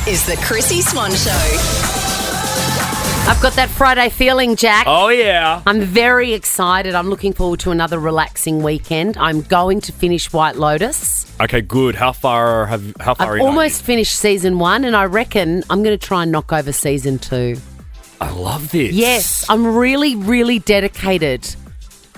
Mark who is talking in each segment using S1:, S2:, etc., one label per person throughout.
S1: is the Chrissie Swan Show.
S2: I've got that Friday feeling, Jack.
S3: Oh, yeah.
S2: I'm very excited. I'm looking forward to another relaxing weekend. I'm going to finish White Lotus.
S3: Okay, good. How far are
S2: I've
S3: you?
S2: almost finished season 1, and I reckon I'm going to try and knock over season 2.
S3: I love this.
S2: Yes, I'm really, really dedicated.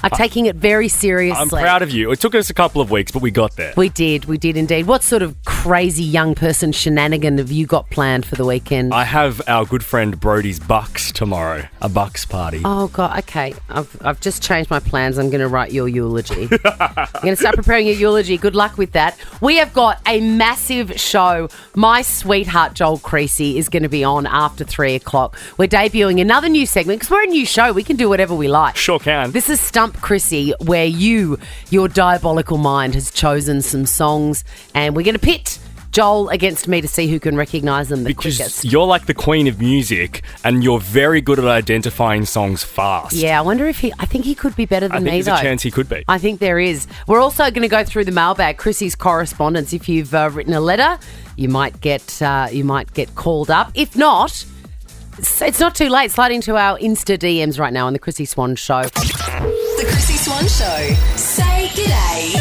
S2: I'm taking it very seriously.
S3: I'm proud of you. It took us a couple of weeks, but we got there.
S2: We did indeed. What sort of crazy young person shenanigan have you got planned for the weekend?
S3: I have our good friend Brody's Bucks tomorrow, a Bucks party.
S2: Oh, God, okay. I've just changed my plans. I'm going to write your eulogy. I'm going to start preparing your eulogy. Good luck with that. We have got a massive show. My sweetheart, Joel Creasey, is going to be on after 3 o'clock. We're debuting another new segment because we're a new show. We can do whatever we like.
S3: Sure can.
S2: This is Stump Chrissie, where your diabolical mind has chosen some songs, and we're going to pit Joel against me to see who can recognise them the
S3: because
S2: quickest.
S3: You're like the queen of music, and you're very good at identifying songs fast.
S2: Yeah, I wonder if I think he could be better than me, though.
S3: I think there's a chance he could be.
S2: I think there is. We're also going to go through the mailbag, Chrissy's correspondence. If you've written a letter, you might get called up. If not, it's not too late. Slide into our Insta DMs right now on the Chrissie Swan Show.
S1: The Chrissie Swan Show. Say g'day.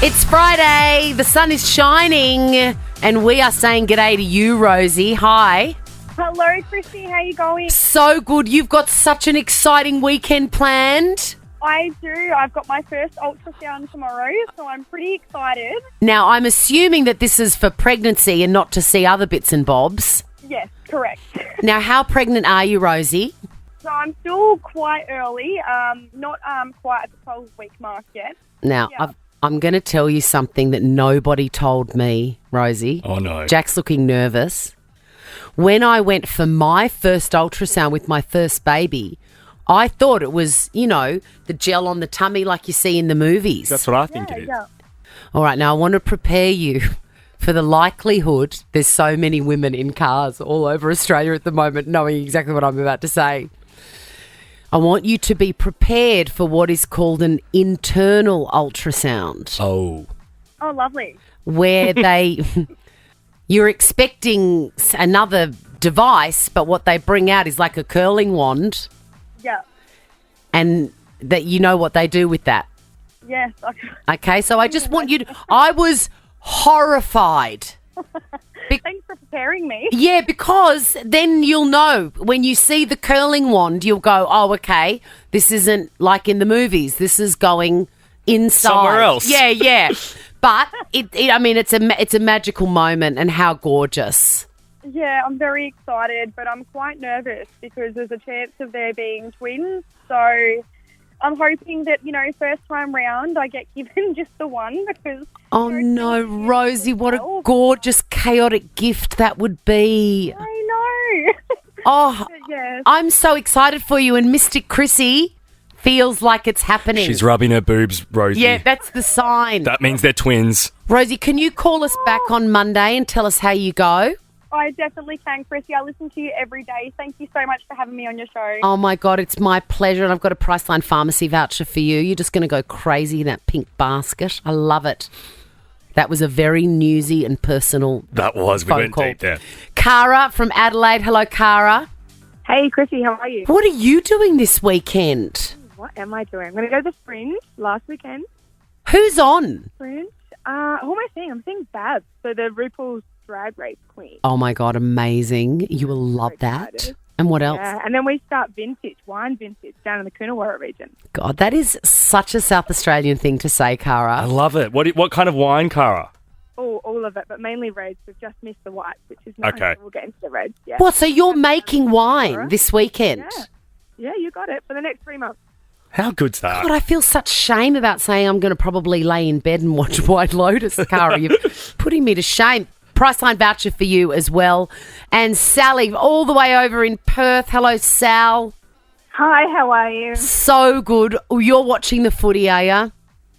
S2: It's Friday. The sun is shining, and we are saying g'day to you, Rosie. Hi.
S4: Hello, Chrissie. How you going?
S2: So good. You've got such an exciting weekend planned.
S4: I do. I've got my first ultrasound tomorrow, so I'm pretty excited.
S2: Now, I'm assuming that this is for pregnancy and not to see other bits and bobs.
S4: Yes, correct.
S2: Now, how pregnant are you, Rosie?
S4: So I'm still quite early, not quite at the 12-week mark yet.
S2: Now,
S4: Yeah.
S2: I'm going to tell you something that nobody told me, Rosie.
S3: Oh, no.
S2: Jack's looking nervous. When I went for my first ultrasound with my first baby, I thought it was, the gel on the tummy like you see in the movies.
S3: That's what I think it is.
S4: Yeah.
S2: All right, now I want to prepare you for the likelihood there's so many women in cars all over Australia at the moment knowing exactly what I'm about to say. I want you to be prepared for what is called an internal ultrasound.
S3: Oh,
S4: lovely.
S2: Where you're expecting another device, but what they bring out is like a curling wand,
S4: Yeah.
S2: and that you know what they do with that.
S4: Yes.
S2: Okay, so I just want you to... I was horrified.
S4: Thanks for preparing me.
S2: Yeah, because then you'll know. When you see the curling wand, you'll go, oh, okay, this isn't like in the movies. This is going inside.
S3: Somewhere else.
S2: Yeah. But, it's a magical moment, and how gorgeous.
S4: Yeah, I'm very excited, but I'm quite nervous because there's a chance of there being twins. So I'm hoping that, first time round I get given just the one because...
S2: Oh, no, Rosie, what a gorgeous, chaotic gift that would be.
S4: I know.
S2: Oh,
S4: Yes.
S2: I'm so excited for you, and Mystic Chrissie feels like it's happening.
S3: she's rubbing her boobs, Rosie.
S2: Yeah, that's the sign.
S3: That means they're twins.
S2: Rosie, can you call us back on Monday and tell us how you go?
S4: I definitely can, Chrissie. I listen to you every day. Thank you so much for having me on your show.
S2: Oh, my God, it's my pleasure, and I've got a Priceline Pharmacy voucher for you. You're just going to go crazy in that pink basket. I love it. That was a very newsy and personal
S3: That was. We
S2: phone
S3: went
S2: call.
S3: deep there.
S2: Cara from Adelaide. Hello, Cara.
S5: Hey, Chrissie, how are you?
S2: What are you doing this weekend?
S5: What am I doing? I'm going to go to the Fringe last weekend.
S2: Who's on?
S5: Fringe? Who am I seeing? I'm seeing Babs, so the RuPaul's Drag Race queen.
S2: Oh, my God, amazing. You will love
S5: So
S2: that.
S5: excited.
S2: And what else?
S5: Yeah, and then we start wine vintage, down in the Coonawarra region.
S2: God, that is such a South Australian thing to say,
S3: I
S2: Cara.
S3: love it. What kind of wine, Cara?
S5: Oh, all of it, but mainly reds. We've just missed the whites, which is nice.
S3: Okay.
S5: We'll get into the reds, yeah.
S2: What, so you're making wine this weekend?
S5: Yeah, you got it, for the next 3 months.
S3: How good's that?
S2: God, I feel such shame about saying I'm going to probably lay in bed and watch White Lotus, Cara. You're putting me to shame. Priceline voucher for you as well. And Sally, all the way over in Perth. Hello, Sal.
S5: Hi, how are you?
S2: So good. Oh, you're watching the footy, are you?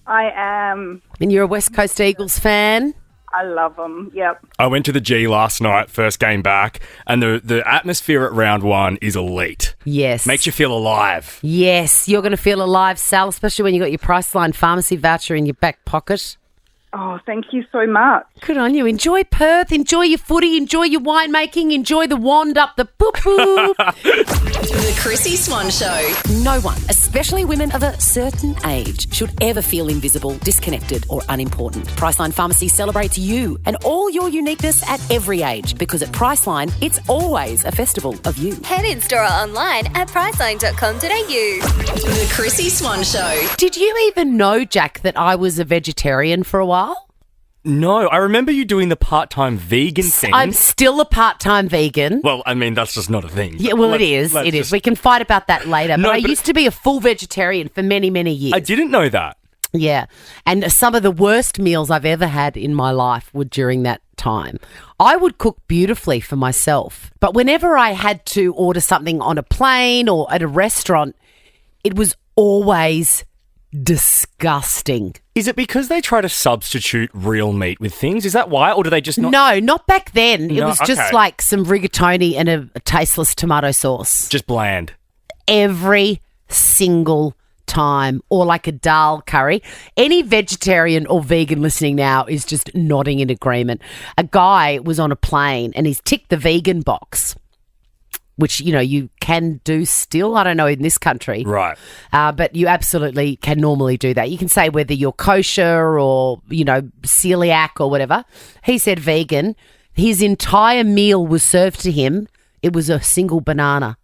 S5: I am.
S2: And you're a West Coast Eagles fan?
S5: I love them, yep.
S3: I went to the G last night, first game back, and the atmosphere at round one is elite.
S2: Yes.
S3: Makes you feel alive.
S2: Yes, you're going to feel alive, Sal, especially when you got your Priceline Pharmacy voucher in your back pocket.
S5: Oh, thank you so much.
S2: Good on you. Enjoy Perth, enjoy your footy, enjoy your winemaking, enjoy the wand up the poo-poo.
S1: The Chrissie Swan Show.
S6: No one, especially women of a certain age, should ever feel invisible, disconnected or unimportant. Priceline Pharmacy celebrates you and all your uniqueness at every age, because at Priceline, it's always a festival of you.
S7: Head in store or online at priceline.com.au.
S1: The Chrissie Swan Show.
S2: Did you even know, Jack, that I was a vegetarian for a while?
S3: No, I remember you doing the part-time vegan thing.
S2: I'm still a part-time vegan.
S3: Well, I mean, that's just not a thing.
S2: Yeah, well, it is. It is. We can fight about that later.
S3: No,
S2: but I
S3: but-
S2: used to be a full vegetarian for many, many years.
S3: I didn't know that.
S2: Yeah. And some of the worst meals I've ever had in my life were during that time. I would cook beautifully for myself, but whenever I had to order something on a plane or at a restaurant, it was always disgusting.
S3: Is it because they try to substitute real meat with things? Is that why? Or do they just not?
S2: No, not back then. It
S3: No,
S2: was just
S3: okay.
S2: like some rigatoni and a tasteless tomato sauce.
S3: Just bland.
S2: Every single time, or like a dal curry. Any vegetarian or vegan listening now is just nodding in agreement. A guy was on a plane and he's ticked the vegan box, which, you know, you can do still. I don't know in this country.
S3: Right.
S2: But you absolutely can normally do that. You can say whether you're kosher or, you know, celiac or whatever. He said vegan. His entire meal was served to him. It was a single banana.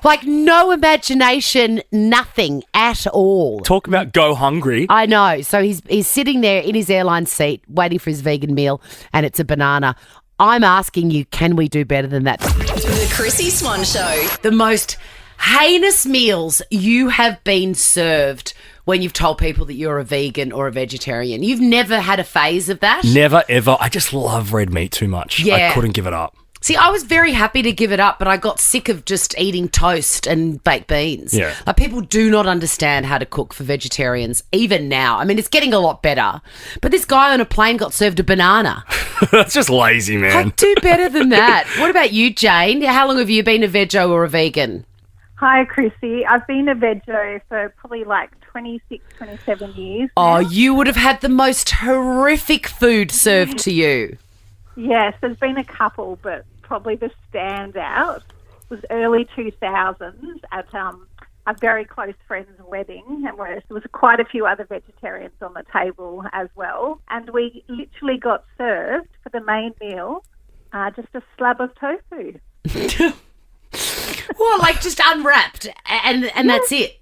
S2: Like no imagination, nothing at all.
S3: Talk about go hungry.
S2: I know. So he's sitting there in his airline seat waiting for his vegan meal and it's a banana. I'm asking you, can we do better than that?
S1: The Chrissie Swan Show.
S2: The most heinous meals you have been served when you've told people that you're a vegan or a vegetarian. You've never had a phase of that?
S3: Never, ever. I just love red meat too much.
S2: Yeah.
S3: I couldn't give it up.
S2: See, I was very happy to give it up, but I got sick of just eating toast and baked beans.
S3: Yeah.
S2: Like, people do not understand how to cook for vegetarians, even now. I mean, it's getting a lot better. But this guy on a plane got served a banana.
S3: That's just lazy,
S2: I
S3: man.
S2: do better than that. What about you, Jane? How long have you been a veggie or a vegan?
S5: Hi, Chrissy. I've been a veggie for probably like 26, 27 years.
S2: Oh,
S5: now.
S2: you would have had the most horrific food served to you.
S5: Yes, there's been a couple, but probably the standout was early 2000s at a very close friend's wedding, and there was quite a few other vegetarians on the table as well. And we literally got served for the main meal just a slab of tofu.
S2: Well, like just unwrapped and that's it.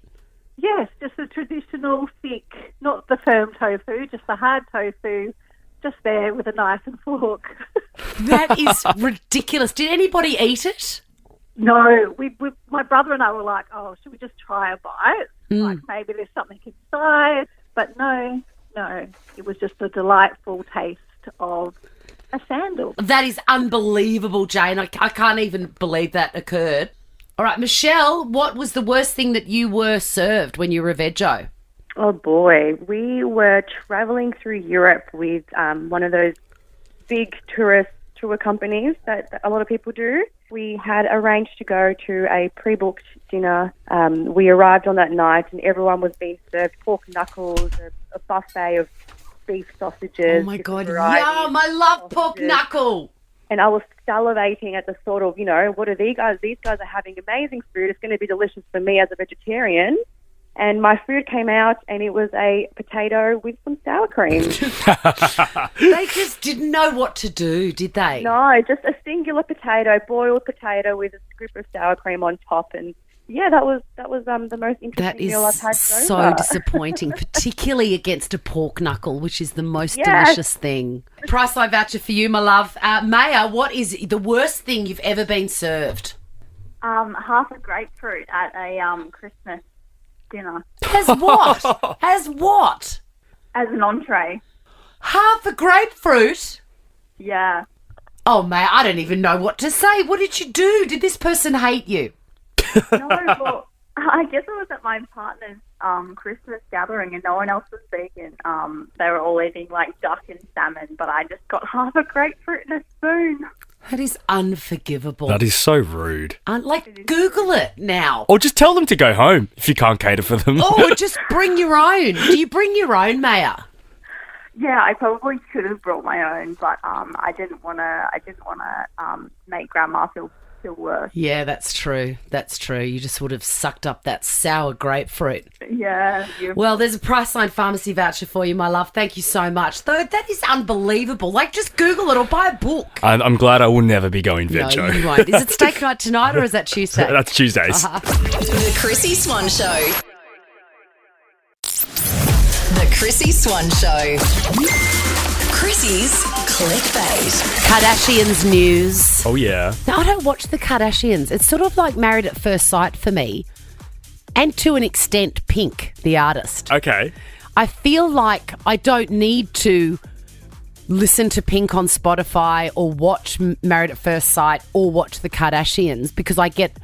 S5: Yes, just a traditional thick, not the firm tofu, just the hard tofu, just there with a knife and fork.
S2: That is ridiculous. Did anybody eat it?
S5: No, my brother and I were like, oh, should we just try a bite? Like maybe there's something inside. But no, it was just a delightful taste of a sandal.
S2: That is unbelievable, Jane. I can't even believe that occurred. All right, Michelle, what was the worst thing that you were served when you were a veggie?
S8: Oh boy, we were travelling through Europe with one of those big tour companies that a lot of people do. We had arranged to go to a pre-booked dinner. We arrived on that night and everyone was being served pork knuckles, a buffet of beef sausages.
S2: Oh my God,
S8: varieties
S2: yum! I love
S8: of
S2: pork
S8: sausages.
S2: knuckle.
S8: And I was salivating at the thought of, what are these guys? These guys are having amazing food. It's going to be delicious for me as a vegetarian. And my food came out and it was a potato with some sour cream.
S2: They just didn't know what to do, did they?
S8: No, just a singular potato, boiled potato with a scoop of sour cream on top. And yeah, that was the most interesting
S2: That is
S8: meal I've had
S2: so
S8: far.
S2: disappointing, particularly against a pork knuckle, which is the most
S8: Yes.
S2: delicious thing. Priceline voucher for you, my love. Maya, what is the worst thing you've ever been served?
S5: Half a grapefruit at a Christmas dinner
S2: As what? As what?
S5: as an entree.
S2: Half a grapefruit?
S5: Yeah.
S2: Oh, Maya, I don't even know what to say. What did you do? Did this person hate you?
S5: No, well, I guess it was at my partner's Christmas gathering and no one else was vegan. They were all eating like duck and salmon, but I just got half a grapefruit and a spoon.
S2: That is unforgivable.
S3: That is so rude.
S2: Google it now.
S3: Or just tell them to go home if you can't cater for them.
S2: Or just bring your own. Do you bring your own, Maya?
S9: Yeah, I probably could have brought my own, but I didn't want to make Grandma feel worse.
S2: Yeah, that's true. That's true. You just would have sucked up that sour grapefruit.
S9: Yeah.
S2: Well, there's a Priceline pharmacy voucher for you, my love. Thank you so much. Though that is unbelievable. Like, just Google it or buy a book.
S3: I'm glad I will never be going
S2: No,
S3: vecho.
S2: you won't. Is it steak night tonight or is that Tuesday?
S3: That's Tuesdays.
S1: The Chrissy Swan Show. The Chrissy Swan Show. Chrissy's clickbait.
S2: Kardashians news.
S3: Oh, yeah.
S2: Now, I don't watch the Kardashians. It's sort of like Married at First Sight for me. And to an extent, Pink, the artist.
S3: Okay.
S2: I feel like I don't need to listen to Pink on Spotify or watch Married at First Sight or watch the Kardashians because I get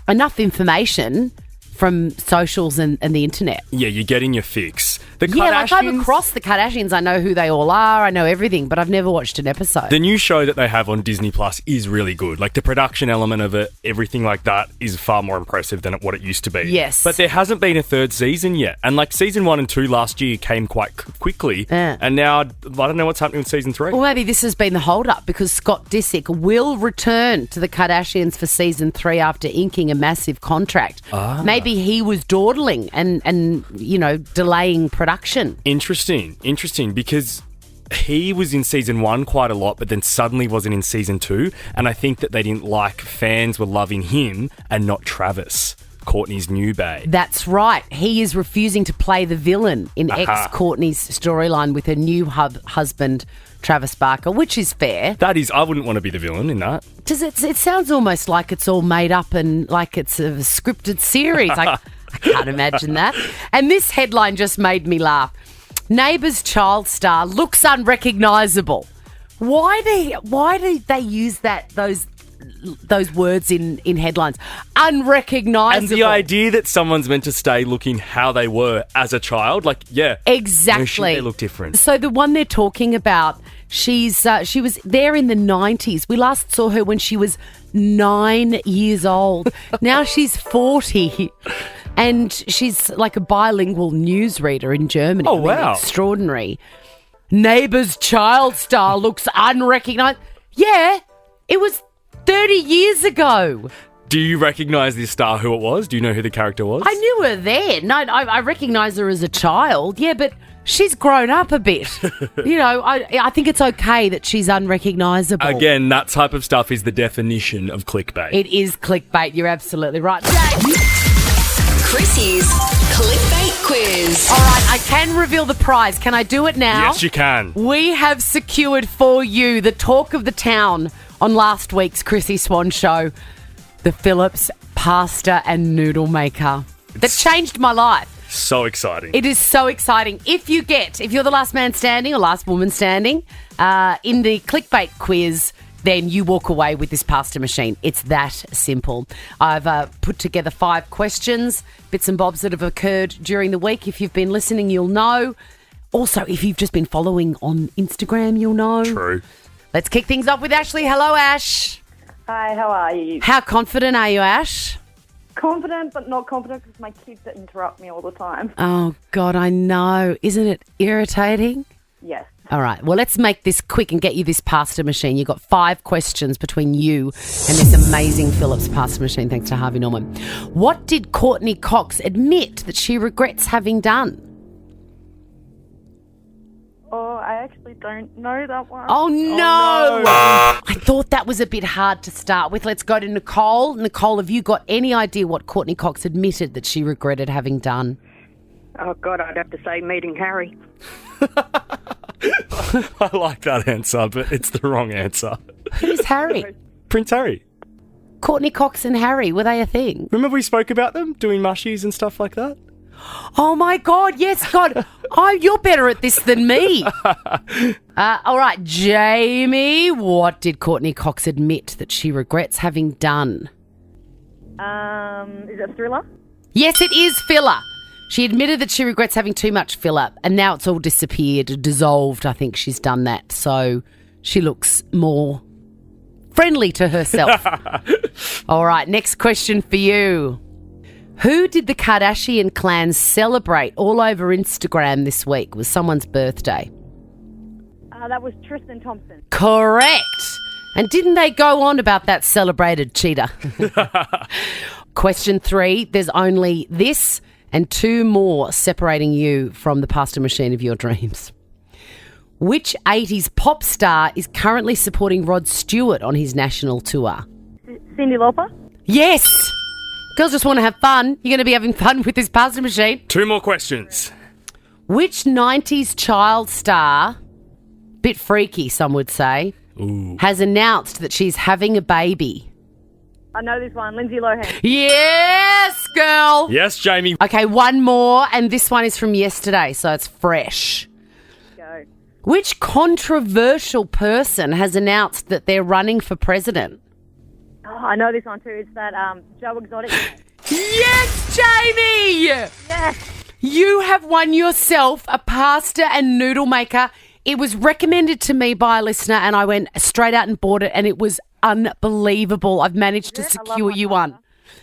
S2: enough information from socials and the internet.
S3: Yeah, you're getting your fix. The
S2: Yeah, like I'm
S3: Kardashians-
S2: across the Kardashians. I know who they all are. I know everything, but I've never watched an episode.
S3: The new show that they have on Disney Plus is really good. Like the production element of it, everything like that is far more impressive than what it used to be.
S2: Yes.
S3: But there hasn't been a third season yet. And like season 1 and 2 last year came quite quickly.
S2: Yeah.
S3: And now I don't know what's happening with season 3.
S2: Well, maybe this has been the hold-up because Scott Disick will return to the Kardashians for season 3 after inking a massive contract. Maybe he was dawdling and you know, delaying production.
S3: Interesting, because he was in season 1 quite a lot, but then suddenly wasn't in season 2. And I think that they didn't like fans were loving him and not Travis, Courtney's new bae.
S2: That's right. He is refusing to play the villain in ex-Courtney's storyline with her new husband, Travis Barker, which is fair.
S3: That is, I wouldn't want to be the villain in that.
S2: It sounds almost like it's all made up and like it's a scripted series. I can't imagine that. And this headline just made me laugh. Neighbour's child star looks unrecognisable. Why do they use those words in headlines? Unrecognisable.
S3: And the idea that someone's meant to stay looking how they were as a child, like, yeah.
S2: Exactly.
S3: No shit, they look different.
S2: So the one they're talking about, she was there in the 90s. We last saw her when she was 9 years old. Now she's 40. And she's like a bilingual newsreader in Germany.
S3: Oh, wow.
S2: Extraordinary. Neighbour's child star looks unrecognisable. Yeah, it was 30 years ago.
S3: Do you recognise this star, who it was? Do you know who the character was?
S2: I knew her then. No, I recognise her as a child. Yeah, but she's grown up a bit. You know, I think it's okay that she's unrecognisable.
S3: Again, that type of stuff is the definition of clickbait.
S2: It is clickbait. You're absolutely right.
S1: Chrissy's clickbait quiz.
S2: All right, I can reveal the prize. Can I do it now?
S3: Yes, you can.
S2: We have secured for you the talk of the town on last week's Chrissy Swan show, the Phillips pasta and noodle maker. That changed my life.
S3: So exciting.
S2: It is so exciting. If you're the last man standing or last woman standing in the clickbait quiz, then you walk away with this pasta machine. It's that simple. I've put together 5 questions, bits and bobs that have occurred during the week. If you've been listening, you'll know. Also, if you've just been following on Instagram, you'll know.
S3: True.
S2: Let's kick things off with Ashley. Hello, Ash.
S10: Hi, how are you?
S2: How confident are you, Ash?
S10: Confident, but not confident because my kids interrupt me all the time.
S2: Oh, God, I know. Isn't it irritating?
S10: Yes.
S2: All right. Well, let's make this quick and get you this pasta machine. You've got 5 questions between you and this amazing Phillips pasta machine, thanks to Harvey Norman. What did Courtney Cox admit that she regrets having done?
S10: Oh, I actually don't know that one.
S2: Oh, no. I thought that was a bit hard to start with. Let's go to Nicole. Nicole, have you got any idea what Courtney Cox admitted that she regretted having done?
S11: Oh, God, I'd have to say meeting Harry.
S3: I like that answer, but it's the wrong answer.
S2: Who's Harry?
S3: Prince Harry.
S2: Courtney Cox and Harry, were they a thing?
S3: Remember we spoke about them doing mushies and stuff like that?
S2: Oh, my God, yes, God. Oh, you're better at this than me. All right, Jamie, what did Courtney Cox admit that she regrets having done?
S10: Is it Thriller?
S2: Yes, it is filler. She admitted that she regrets having too much filler, and now it's all disappeared, dissolved. I think she's done that, so she looks more friendly to herself. All right, next question for you. Who did the Kardashian clan celebrate all over Instagram this week? It was someone's birthday.
S10: That was Tristan Thompson.
S2: Correct. And didn't they go on about that celebrated cheater? Question 3. There's only this and 2 more separating you from the pasta machine of your dreams. Which 80s pop star is currently supporting Rod Stewart on his national tour?
S10: Cyndi Lauper.
S2: Yes. Girls just want to have fun. You're going to be having fun with this pasta machine.
S3: 2 more questions.
S2: Which 90s child star, bit freaky some would say, has announced that she's having a baby?
S10: I know this one, Lindsay Lohan.
S2: Yes, girl.
S3: Yes, Jamie.
S2: Okay, 1 more, and this one is from yesterday, so it's fresh.
S10: Go.
S2: Which controversial person has announced that they're running for president?
S10: Oh, I know this one too. It's that Joe Exotic.
S2: Yes, Jamie!
S10: Yes.
S2: You have won yourself a pasta and noodle maker. It was recommended to me by a listener and I went straight out and bought it and it was unbelievable. I've managed to secure you one.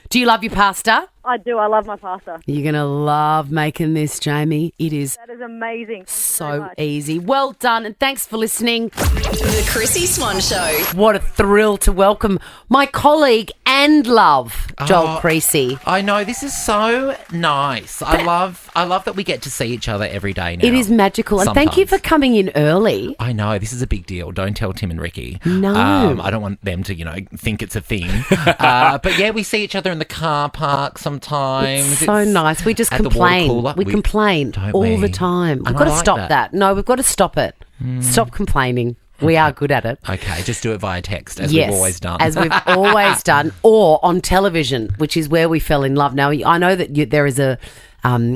S2: Do you love your pasta?
S10: I do. I love my pasta.
S2: You're going to love making this, Jamie. It is
S10: That is amazing. Thank you very
S2: so
S10: much.
S2: easy. Well done and thanks for listening.
S1: The Chrissie Swan Show.
S2: What a thrill to welcome my colleague and love, Joel Creasey.
S12: I know, this is so nice. I love that we get to see each other every day now.
S2: It is magical. And thank you for coming in early.
S12: I know, this is a big deal. Don't tell Tim and Ricky.
S2: No.
S12: I don't want them to, think it's a thing. But yeah, we see each other in the car park sometimes.
S2: It's so nice. We just
S12: at the water
S2: complain.
S12: cooler.
S2: We complain
S12: don't
S2: all
S12: we?
S2: the time. We've
S12: And
S2: got
S12: I
S2: to
S12: like
S2: stop
S12: that.
S2: that. No, we've got to stop it. Stop complaining. We are good at it.
S12: Okay, just do it via text, as
S2: Yes,
S12: we've always done.
S2: as we've always done, or on television, which is where we fell in love. Now, I know that there is a...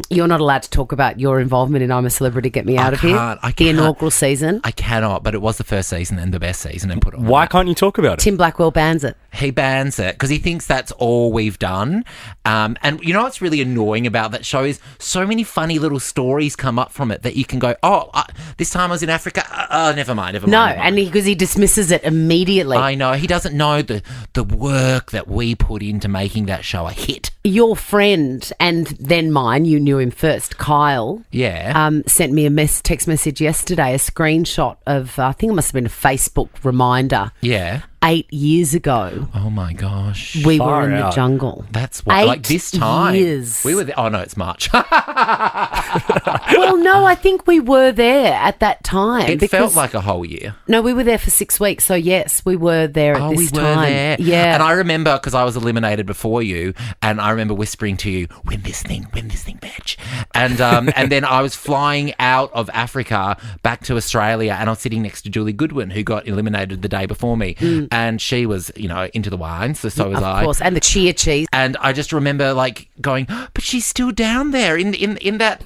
S2: you're not allowed to talk about your involvement in I'm a Celebrity, Get Me Out of Here.
S12: I
S2: The
S12: can't.
S2: inaugural season.
S12: I cannot, but it was the first season and the best season and put it on.
S3: Why can't you talk about it?
S2: Tim Blackwell bans it.
S12: He bans it because he thinks that's all we've done. And you know what's really annoying about that show is so many funny little stories come up from it that you can go, this time I was in Africa. Never mind.
S2: No, and because he dismisses it immediately.
S12: I know. He doesn't know the work that we put into making that show a hit.
S2: Your friend and then mine, you knew him first, Kyle.
S12: Yeah.
S2: Sent me a text message yesterday, a screenshot of, I think it must have been a Facebook reminder.
S12: Yeah.
S2: 8 years ago.
S12: Oh my gosh.
S2: We
S3: Far
S2: were in
S3: out.
S2: the jungle.
S12: That's what,
S2: 8
S12: like this time.
S2: years.
S12: We were there. Oh no, it's March.
S2: Well, no, I think we were there at that time.
S12: It felt like a whole year.
S2: No, we were there for 6 weeks. So yes, we were there at this
S12: we
S2: time.
S12: were there.
S2: Yeah.
S12: And I remember, because I was eliminated before you, and I remember whispering to you, win this thing, bitch. And and then I was flying out of Africa back to Australia, and I was sitting next to Julie Goodwin, who got eliminated the day before me. And she was, into the wine, so was I.
S2: Of course, and the chia cheese.
S12: And I just remember going, but she's still down there in that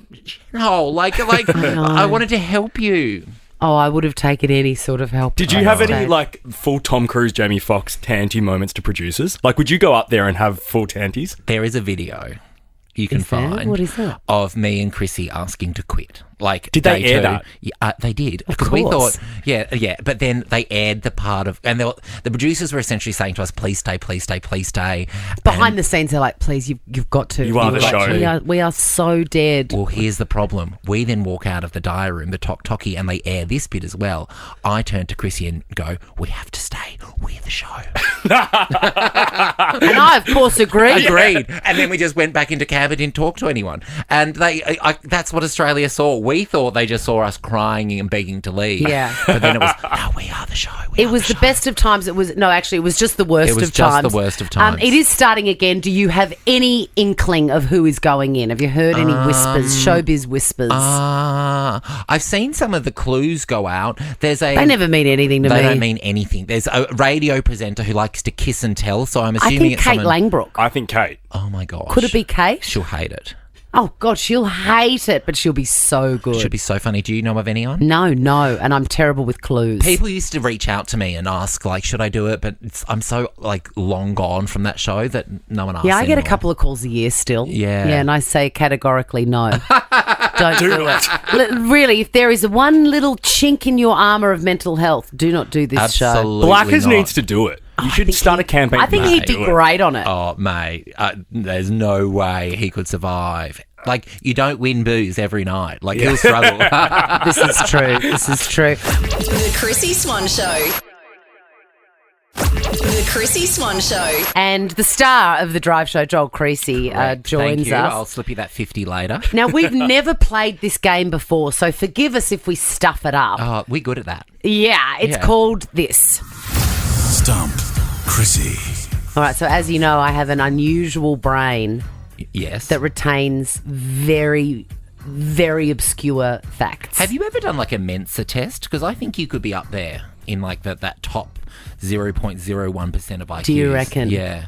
S12: hole. Like I wanted to help you.
S2: Oh, I would have taken any sort of help.
S3: Did you have any, full Tom Cruise, Jamie Foxx tanty moments to producers? Like, would you go up there and have full tanties?
S12: There is a video you can
S2: Is there?
S12: find
S2: What is that?
S12: of me and Chrissie asking to quit. Like,
S3: Did they
S12: day
S3: air
S12: two.
S3: that?
S12: Yeah, they did, because we
S2: course.
S12: thought, yeah. But then they aired the part of, and the producers were essentially saying to us, "Please stay, please stay, please stay."
S2: Behind the scenes, they're like, "Please, you've got to.
S3: You are the
S2: You've got
S3: show.
S2: to." We are so dead.
S12: Well, here's the problem. We then walk out of the diary room, the talkie, and they air this bit as well. I turn to Chrissie and go, "We have to stay. We're the show."
S2: And I, of course, agree.
S12: Agreed. And then we just went back into cab and didn't talk to anyone. And that's what Australia saw. We thought they just saw us crying and begging to leave.
S2: Yeah.
S12: But then it was, no, we are the show.
S2: It was the best of times. It was just the worst
S12: It was
S2: of
S12: just
S2: times.
S12: the worst of times.
S2: It is starting again. Do you have any inkling of who is going in? Have you heard any whispers, showbiz whispers?
S12: I've seen some of the clues go out.
S2: They never mean anything to me.
S12: They don't mean anything. There's a radio presenter who likes to kiss and tell, so I'm assuming
S2: I think
S12: it's
S2: Kate
S12: someone...
S2: Langbrook.
S3: I think Kate.
S12: Oh my gosh.
S2: Could it be Kate?
S12: She'll hate it.
S2: Oh, God, she'll hate it, but she'll be so good.
S12: Should be so funny. Do you know of anyone?
S2: No, and I'm terrible with clues.
S12: People used to reach out to me and ask, should I do it? But I'm so, long gone from that show that no one asks
S2: Yeah, I get a
S12: anymore.
S2: couple of calls a year still.
S12: Yeah.
S2: Yeah, and I say categorically no. Don't do it. Really, if there is one little chink in your armour of mental health, do not do this show.
S12: Absolutely
S3: Blackers
S12: not.
S3: needs to do it. You should start a campaign.
S2: I think he'd be great on it.
S12: Oh, mate, there's no way he could survive. Like, you don't win booze every night. Like, he'll struggle.
S2: This is true. This is true.
S1: The Chrissy Swan Show. The Chrissy Swan Show.
S2: And the star of the drive show, Joel Creasey,
S12: Thank
S2: joins
S12: you.
S2: us.
S12: I'll slip you that 50 later.
S2: Now, we've never played this game before, so forgive us if we stuff it up.
S12: Oh, we're good at that.
S2: Yeah, it's called this.
S13: Stump Chrissy.
S2: All right, so as you know, I have an unusual brain
S12: Yes.
S2: that retains very, very obscure facts.
S12: Have you ever done like a Mensa test? Because I think you could be up there in like that top 0.01% of IQs.
S2: Do you reckon?
S12: Yeah.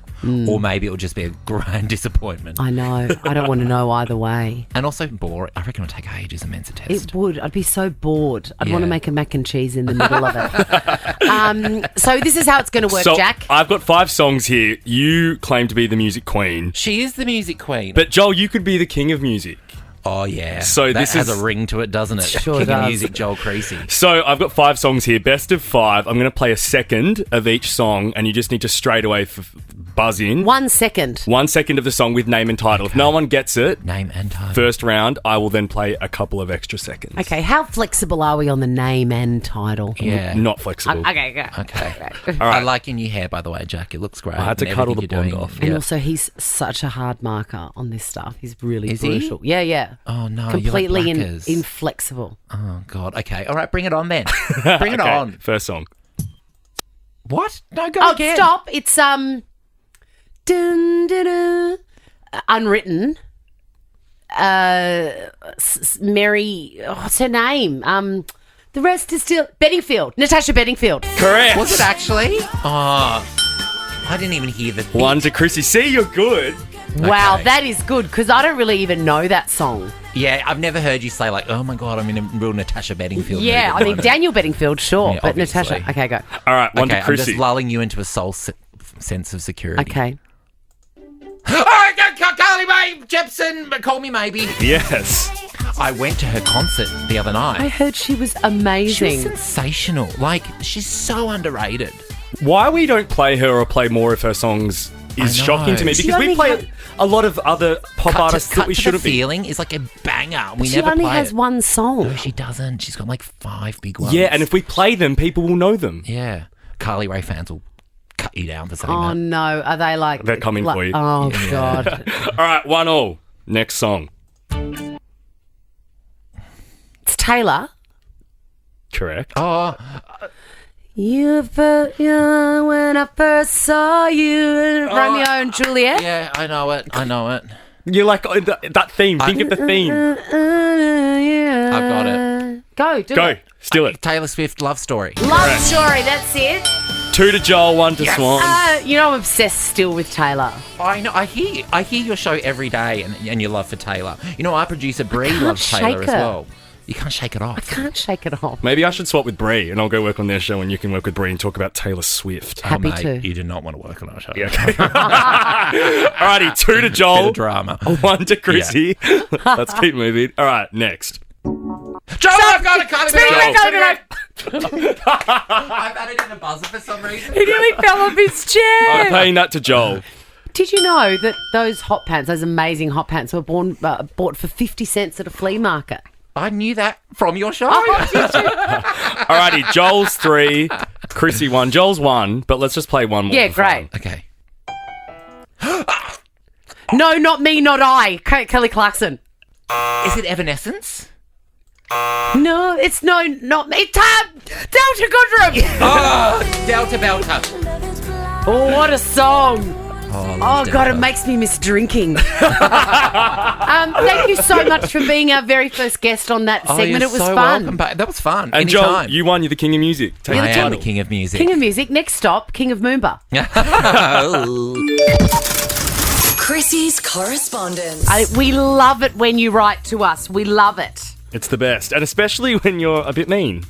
S12: Or maybe it'll just be a grand disappointment.
S2: I know. I don't want to know either way.
S12: And also boring. I reckon it'll take ages a Mensa test.
S2: It would. I'd be so bored. I'd want to
S12: Yeah.
S2: make a mac and cheese in the middle of it. So this is how it's going to work,
S3: So
S2: Jack.
S3: I've got 5 songs here. You claim to be the music queen.
S12: She is the music queen.
S3: But Joel, you could be the king of music.
S12: Oh, yeah.
S3: So
S12: that
S3: this
S12: has
S3: is-
S12: a ring to it, doesn't it?
S2: Sure
S12: King of
S2: does.
S12: music, Joel Creasey.
S3: So I've got 5 songs here, best of 5. I'm going to play a second of each song, and you just need to straight away buzz in.
S2: 1 second.
S3: 1 second of the song with name and title. If no one gets it,
S12: Name and title.
S3: first round, I will then play a couple of extra seconds.
S2: Okay, how flexible are we on the name and title?
S12: Yeah.
S3: Not flexible.
S2: Okay, go.
S12: Okay.
S3: All right.
S12: I like your new hair, by the way, Jack. It looks great.
S3: I had to
S12: and
S3: cut all the
S12: everything
S3: blonde
S12: you're
S3: off.
S12: doing.
S2: And
S12: Yeah.
S2: also, he's such a hard marker on this stuff. He's really
S12: Is he?
S2: brutal. Yeah, yeah.
S12: Oh, no.
S2: Completely
S12: you like blackers.
S2: inflexible.
S12: Oh, God. Okay. All right. Bring it on then. Bring it
S3: Okay,
S12: on.
S3: First song.
S12: What? No, go
S2: Oh,
S12: again.
S2: stop. It's, dun, dun, dun, unwritten. Mary, what's her name? The rest is still Bedingfield. Natasha Bedingfield.
S3: Correct.
S12: Was it actually? Oh, I didn't even hear the beat.
S3: 1 to Chrissy. See, you're good.
S2: Wow,
S12: Okay.
S2: that is good because I don't really even know that song.
S12: Yeah, I've never heard you say like, "Oh my God, I'm in a real Natasha Bedingfield."
S2: Yeah,
S12: mood at
S2: I
S12: the
S2: mean
S12: moment.
S2: Daniel Bedingfield, sure,
S12: Yeah,
S2: but
S12: obviously.
S2: Natasha. Okay, go.
S3: All right, 1
S12: Okay,
S3: to
S12: I'm
S3: Chrissy.
S12: just lulling you into a sense of security.
S2: Okay.
S12: Oh, Carly Mae Jepsen, call me maybe.
S3: Yes.
S12: I went to her concert the other night.
S2: I heard she was
S12: She was
S2: amazing.
S12: sensational. Like, she's so underrated.
S3: Why we don't play her or play more of her songs is
S12: I know.
S3: shocking to me
S2: She
S3: because we
S2: only
S3: play
S2: had-
S3: a lot of other pop artists that we
S12: to
S3: shouldn't
S12: the
S3: be.
S12: Feeling is like a banger. We
S2: She
S12: never
S2: only
S12: play
S2: has
S12: it.
S2: one song.
S12: No, she doesn't. She's got like 5 big ones.
S3: Yeah, and if we play them, people will know them.
S12: Yeah. Carly Rae fans will cut you down for saying
S2: Oh
S12: that.
S2: no, are they like?
S3: They're coming for you.
S2: Oh God.
S3: All right, 1-1. Next song.
S2: It's Taylor.
S3: Correct.
S12: Oh,
S2: You felt young when I first saw you. Romeo and Juliet.
S12: yeah, I know it. I know it.
S3: You like that theme. Think of the theme.
S12: I've got it.
S2: Go, do
S3: Go.
S2: it.
S3: Steal it.
S12: Taylor Swift love story.
S2: Love
S3: Correct.
S2: story. That's it.
S3: 2 to Joel, 1 to Swan.
S2: You know I'm obsessed still with Taylor.
S12: I know. I hear your show every day, and your love for Taylor. You know, our producer Bree
S2: can't
S12: loves Taylor
S2: shake
S12: as
S2: her.
S12: well. You can't shake it off.
S2: Can't shake it off.
S3: Maybe I should swap with Bree and I'll go work on their show and you can work with Bree and talk about Taylor Swift.
S2: Happy
S12: mate,
S2: to.
S12: You do not want to work on our show.
S3: Yeah, okay. Alrighty, 2 to
S12: Bit
S3: Joel,
S12: of drama.
S3: 1 to Chrissy. Let's keep moving. All right, next.
S12: Joel, I've got it. Carly Mae.
S3: Joel.
S12: I've added in a buzzer for some reason.
S2: He nearly fell off his chair.
S3: I'm paying that to Joel.
S2: Did you know that those hot pants, those amazing hot pants, were bought for 50 cents at a flea market?
S12: I knew that from your show.
S3: Alrighty, Joel's 3, Chrissy 1. Joel's 1, but let's just play one more.
S2: Yeah,
S3: for fun.
S2: great.
S12: Okay.
S2: No, not me, not I. Kelly Clarkson.
S12: Is it Evanescence?
S2: No, it's not me. It's Delta Goodrum.
S12: Oh, Delta Belter.
S2: Oh, what a song.
S12: Oh,
S2: God, it makes me miss drinking. Thank you so much for being our very first guest on that segment.
S12: You're
S2: It was
S12: so
S2: fun.
S12: welcome back. That was fun.
S3: And Joel,
S12: Anytime.
S3: you won. You're the king of music. Take
S12: I
S3: the
S12: am
S3: title.
S12: the king of music.
S2: King of Music. Next stop, King of Moomba.
S1: Chrissy's correspondence.
S2: We love it when you write to us. We love it.
S3: It's the best, and especially when you're a bit mean.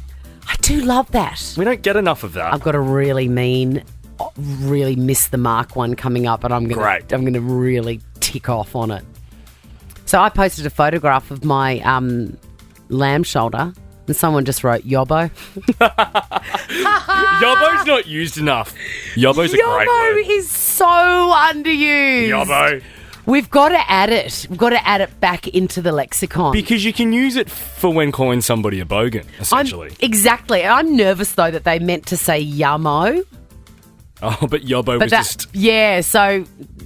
S2: I do love that.
S3: We don't get enough of that.
S2: I've got a really mean, really miss the mark one coming up, and I'm gonna really tick off on it. So I posted a photograph of my lamb shoulder, and someone just wrote "Yobbo."
S3: Yobbo's not used enough. Yobbo's a great
S2: Yobbo
S3: word.
S2: is so underused.
S3: Yobbo.
S2: We've got to add it. We've got to add it back into the lexicon.
S3: Because you can use it for when calling somebody a bogan, essentially.
S2: Exactly. I'm nervous, though, that they meant to say yummo.
S3: Oh, but yobbo was just...
S2: Yeah, so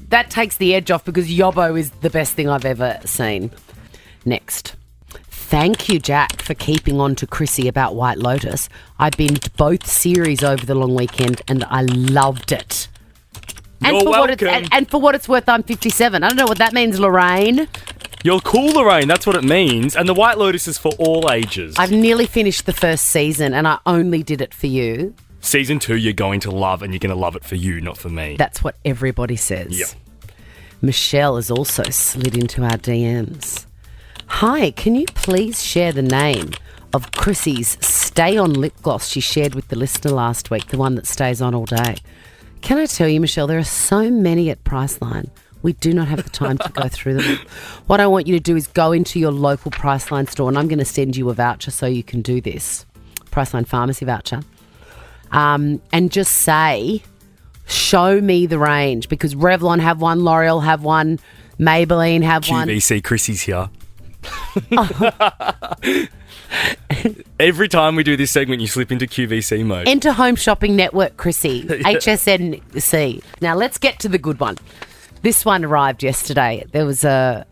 S2: that takes the edge off because yobbo is the best thing I've ever seen. Next. Thank you, Jack, for keeping on to Chrissie about White Lotus. I binged both series over the long weekend and I loved it.
S3: You're welcome.
S2: And for what it's worth, I'm 57. I don't know what that means, Lorraine.
S3: You're cool, Lorraine. That's what it means. And the White Lotus is for all ages.
S2: I've nearly finished the first season and I only did it for you.
S3: Season 2 you're going to love and you're going to love it for you, not for me.
S2: That's what everybody says.
S3: Yep.
S2: Michelle has also slid into our DMs. Hi, can you please share the name of Chrissie's Stay On lip gloss she shared with the listener last week, the one that stays on all day? Can I tell you, Michelle, there are so many at Priceline. We do not have the time to go through them. What I want you to do is go into your local Priceline store, and I'm going to send you a voucher so you can do this. Priceline pharmacy voucher. And just say, show me the range, because Revlon have one, L'Oreal have one, Maybelline have one.
S3: QVC, Chrissie's here. Every time we do this segment, you slip into QVC mode.
S2: Enter Home Shopping Network, Chrissie. HSNC. Now, let's get to the good one. This one arrived yesterday. There was the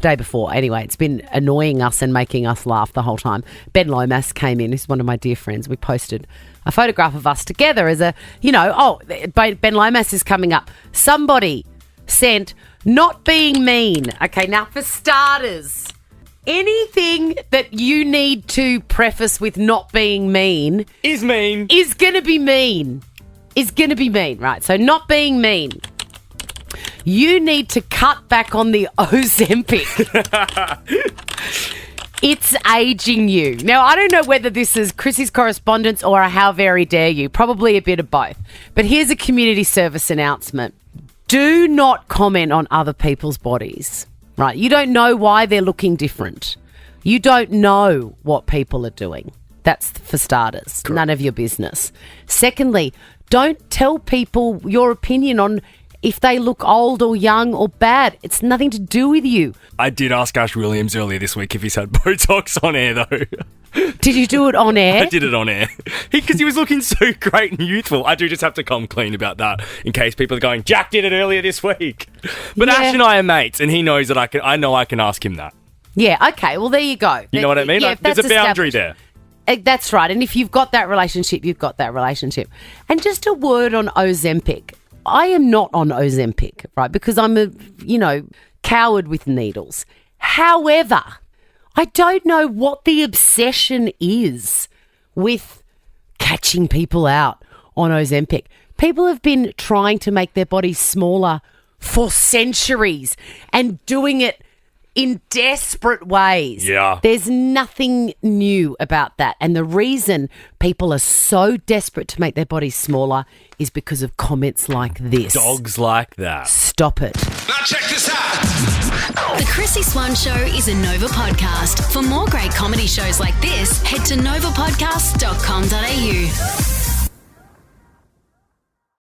S2: day before. Anyway, it's been annoying us and making us laugh the whole time. Ben Lomas came in. He's one of my dear friends. We posted a photograph of us together as Ben Lomas is coming up. Somebody sent not being mean. Okay, now for starters, anything that you need to preface with not being mean
S3: is mean.
S2: Is going to be mean. Is going to be mean, right? So not being mean. You need to cut back on the Ozempic. It's aging you. Now, I don't know whether this is Chrissie's correspondence or a how very dare you. Probably a bit of both. But here's a community service announcement. Do not comment on other people's bodies, right? You don't know why they're looking different. You don't know what people are doing. That's for starters. Correct. None of your business. Secondly, don't tell people your opinion on if they look old or young or bad. It's nothing to do with you.
S3: I did ask Ash Williams earlier this week if he's had Botox on air, though.
S2: Did you do it on air?
S3: I did it on air. Because he was looking so great and youthful. I do just have to come clean about that in case people are going, Jack did it earlier this week. But yeah. Ash and I are mates and he knows that I know I can ask him that.
S2: Yeah, okay. Well, there you go.
S3: You know what I mean?
S2: Yeah,
S3: like, there's a boundary there.
S2: That's right. And if you've got that relationship, you've got that relationship. And just a word on Ozempic. I am not on Ozempic, right, because I'm a, coward with needles. However, I don't know what the obsession is with catching people out on Ozempic. People have been trying to make their bodies smaller for centuries and doing it in desperate ways.
S3: Yeah.
S2: There's nothing new about that. And the reason people are so desperate to make their bodies smaller is because of comments like this.
S3: Dogs like that.
S2: Stop it.
S13: Now check this out.
S1: The Chrissie Swan Show is a Nova podcast. For more great comedy shows like this, head to novapodcast.com.au.